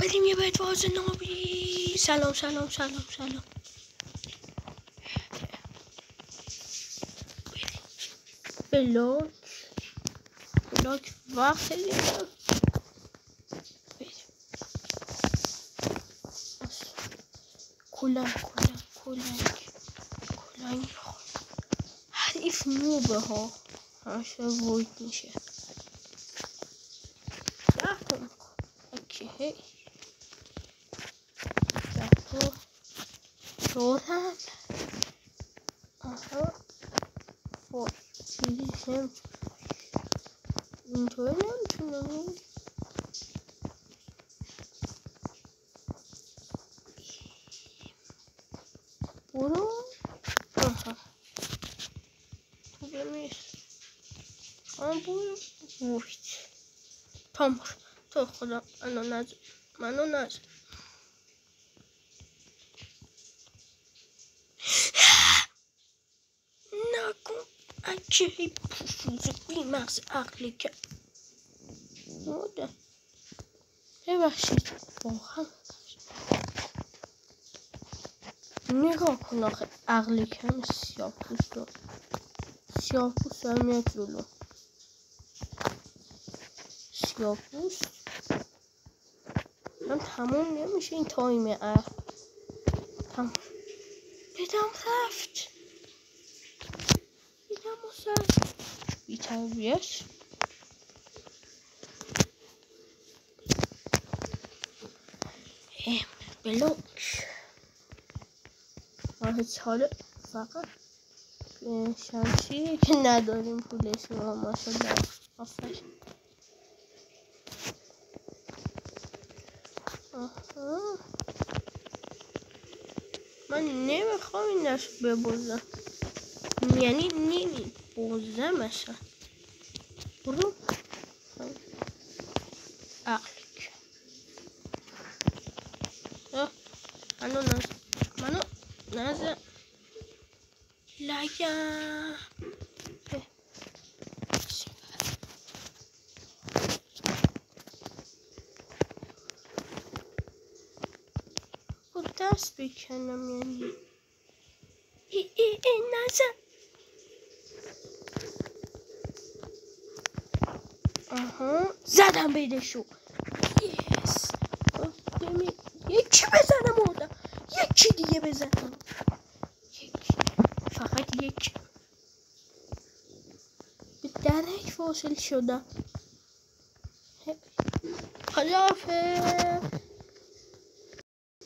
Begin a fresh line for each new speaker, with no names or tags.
بریم یه بدواز نابی. سلام سلام سلام سلام. بلاک وقت دیدم. کلنگ حریف نوبه ها همشه وید میشه. رفتم اوکی هی رفتم شدم. آها فور چیزی اینطوری نمیتونم. برو. آها تو بمیر. برو وید تامور. تو خدا منو نزد. نکن اگه پوفوز بی مغز عقلی که موده. ببخشید واقعا نگاه کن آخه عقلی کم سیاپوست هم میاد جلو. سیاپوست هم تموم نمیشه این تایم تموم. بدم رفت بی تربیت. بلوک حالا فقط شمشیری که نداریم پولش رو ماشالله. آفر من نمیخوام این دست ببوزم، یعنی نمیبوزم اصلا. برو عقلک منو نزد لگم. دست بکنم یعنی این نزد. آها زدم بیدشو. یس یکی بزنم آدم، یکی دیگه بزنم، فقط یک. به درک فاصل شدم. خداحافظ.